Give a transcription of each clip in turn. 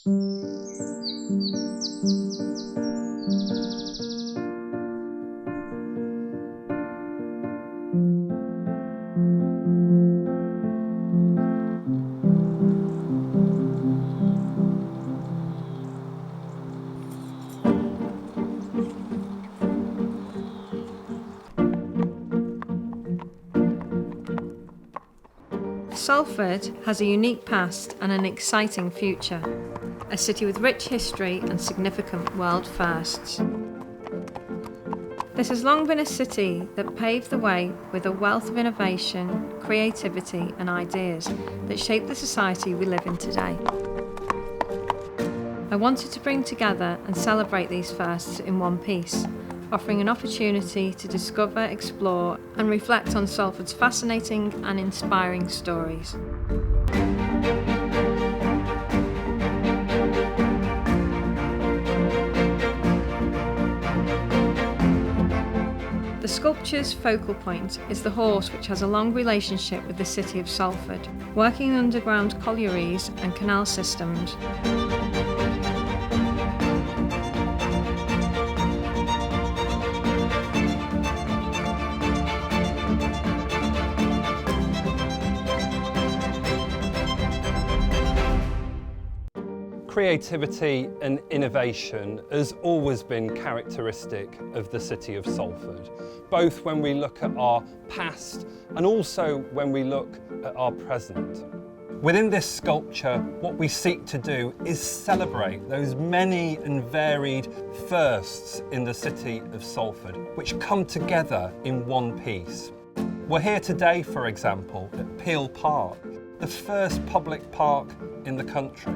Salford has a unique past and an exciting future, a city with rich history and significant world firsts. This has long been a city that paved the way with a wealth of innovation, creativity and ideas that shape the society we live in today. I wanted to bring together and celebrate these firsts in one piece, offering an opportunity to discover, explore and reflect on Salford's fascinating and inspiring stories. The sculpture's focal point is the horse, which has a long relationship with the city of Salford, working in underground collieries and canal systems. Creativity and innovation has always been characteristic of the city of Salford, both when we look at our past and also when we look at our present. Within this sculpture, what we seek to do is celebrate those many and varied firsts in the city of Salford, which come together in one piece. We're here today, for example, at Peel Park, the first public park in the country.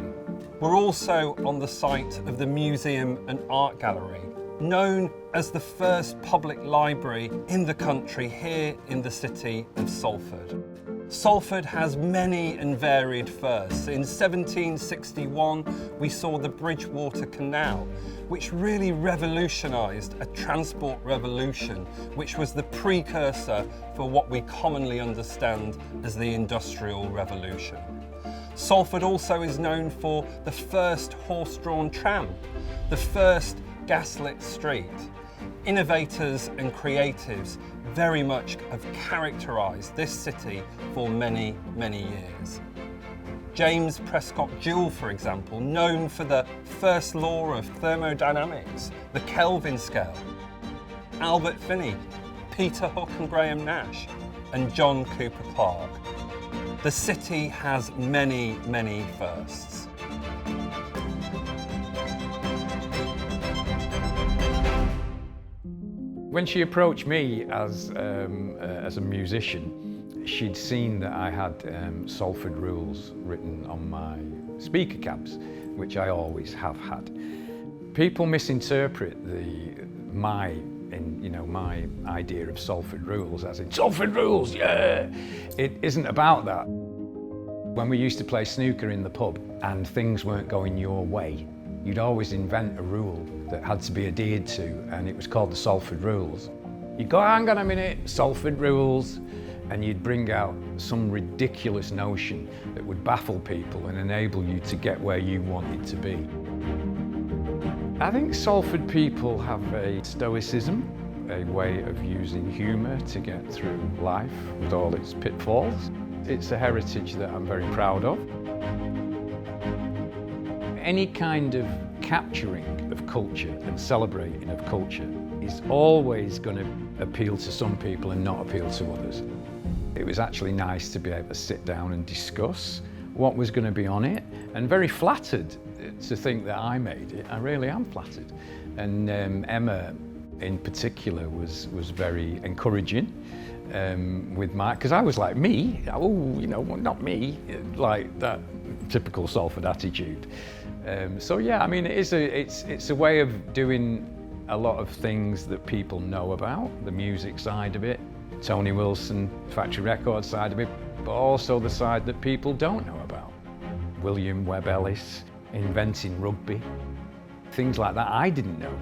We're also on the site of the Museum and Art Gallery, known as the first public library in the country here in the city of Salford. Salford has many and varied firsts. In 1761, we saw the Bridgewater Canal, which really revolutionised a transport revolution, which was the precursor for what we commonly understand as the Industrial Revolution. Salford also is known for the first horse-drawn tram, the first gaslit street. Innovators and creatives very much have characterised this city for many, many years. James Prescott Joule, for example, known for the first law of thermodynamics, the Kelvin scale. Albert Finney, Peter Hook and Graham Nash, and John Cooper Clarke. The city has many, many firsts. When she approached me as a musician, she'd seen that I had Salford Rules written on my speaker cabs, which I always have had. People misinterpret my idea of Salford Rules as in Salford Rules, yeah! It isn't about that. When we used to play snooker in the pub and things weren't going your way, you'd always invent a rule that had to be adhered to, and it was called the Salford Rules. You'd go, hang on a minute, Salford Rules, and you'd bring out some ridiculous notion that would baffle people and enable you to get where you wanted to be. I think Salford people have a stoicism, a way of using humour to get through life with all its pitfalls. It's a heritage that I'm very proud of. Any kind of capturing of culture and celebrating of culture is always going to appeal to some people and not appeal to others. It was actually nice to be able to sit down and discuss what was going to be on it, and very flattered to think that I made it. I really am flattered. And Emma in particular was very encouraging with because I was like, me? Oh, not me, like that typical Salford attitude. So yeah, I mean, it's a way of doing a lot of things that people know about, the music side of it, Tony Wilson factory record side of it, but also the side that people don't know about. William Webb Ellis inventing rugby, things like that I didn't know.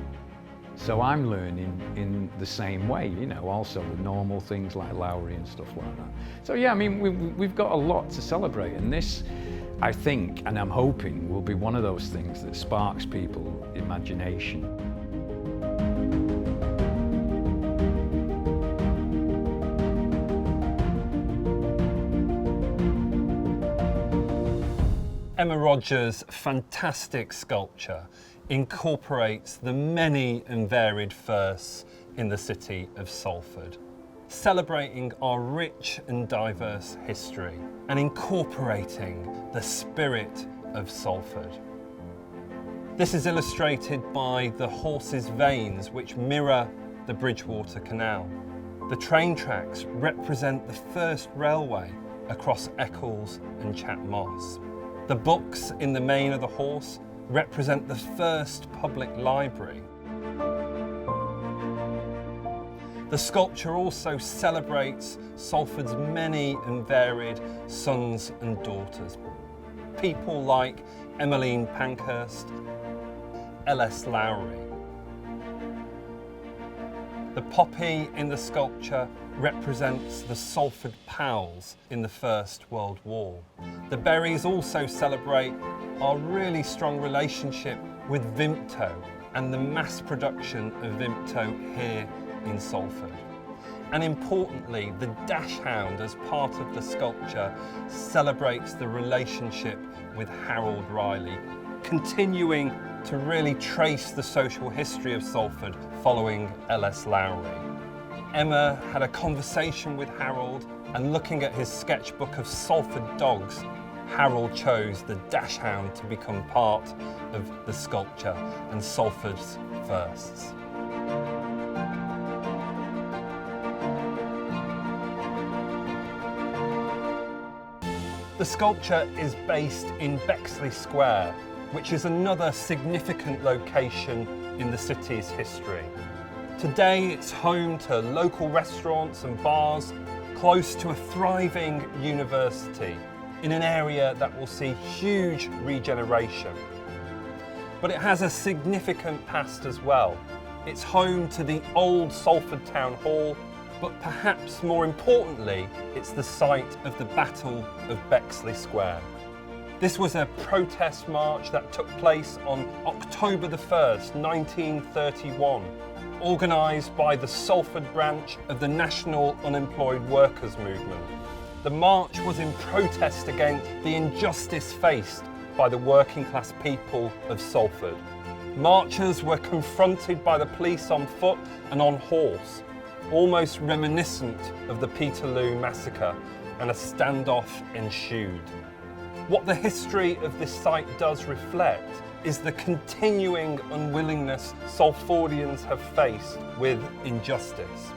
So I'm learning in the same way, also the normal things like Lowry and stuff like that. So yeah, I mean, we've got a lot to celebrate, and this I think, and I'm hoping, will be one of those things that sparks people's imagination. Emma Rogers' fantastic sculpture incorporates the many and varied firsts in the city of Salford, celebrating our rich and diverse history and incorporating the spirit of Salford. This is illustrated by the horse's veins which mirror the Bridgewater Canal. The train tracks represent the first railway across Eccles and Chat Moss. The books in the mane of the horse represent the first public library. The sculpture also celebrates Salford's many and varied sons and daughters. People like Emmeline Pankhurst, L.S. Lowry. The poppy in the sculpture represents the Salford Pals in the First World War. The berries also celebrate our really strong relationship with Vimto and the mass production of Vimto here in Salford. And importantly, the dash hound as part of the sculpture celebrates the relationship with Harold Riley, continuing to really trace the social history of Salford following L.S. Lowry. Emma had a conversation with Harold, and looking at his sketchbook of Salford dogs, Harold chose the dash hound to become part of the sculpture and Salford's firsts. The sculpture is based in Bexley Square, which is another significant location in the city's history. Today it's home to local restaurants and bars, close to a thriving university, in an area that will see huge regeneration. But it has a significant past as well. It's home to the old Salford Town Hall, but perhaps more importantly, it's the site of the Battle of Bexley Square. This was a protest march that took place on October the 1st, 1931, organised by the Salford branch of the National Unemployed Workers Movement. The march was in protest against the injustice faced by the working class people of Salford. Marchers were confronted by the police on foot and on horse, almost reminiscent of the Peterloo massacre, and a standoff ensued. What the history of this site does reflect is the continuing unwillingness Salfordians have faced with injustice.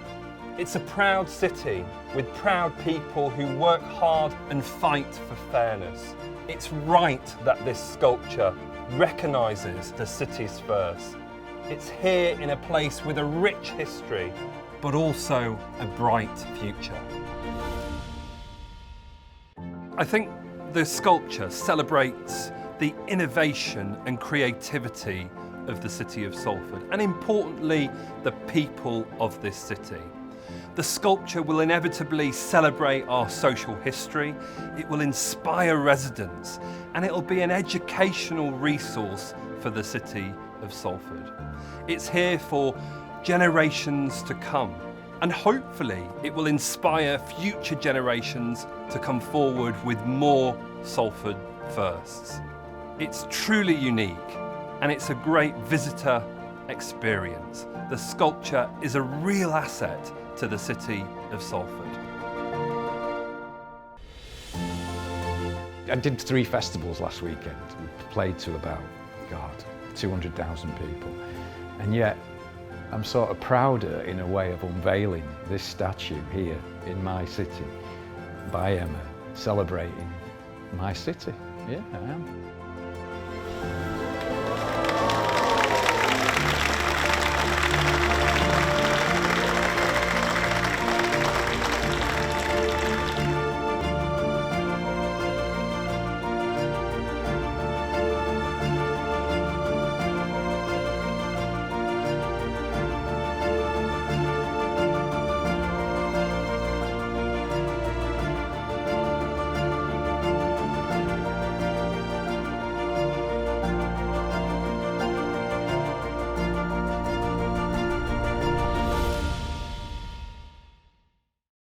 It's a proud city with proud people who work hard and fight for fairness. It's right that this sculpture recognises the city's first. It's here in a place with a rich history, but also a bright future. I think the sculpture celebrates the innovation and creativity of the city of Salford, and importantly, the people of this city. The sculpture will inevitably celebrate our social history, it will inspire residents, and it'll be an educational resource for the city of Salford. It's here for generations to come, and hopefully it will inspire future generations to come forward with more Salford firsts. It's truly unique, and it's a great visitor experience. The sculpture is a real asset to the city of Salford. I did 3 festivals last weekend. We played to about, 200,000 people. And yet, I'm sort of prouder in a way of unveiling this statue here in my city by Emma, celebrating my city. Yeah, I am.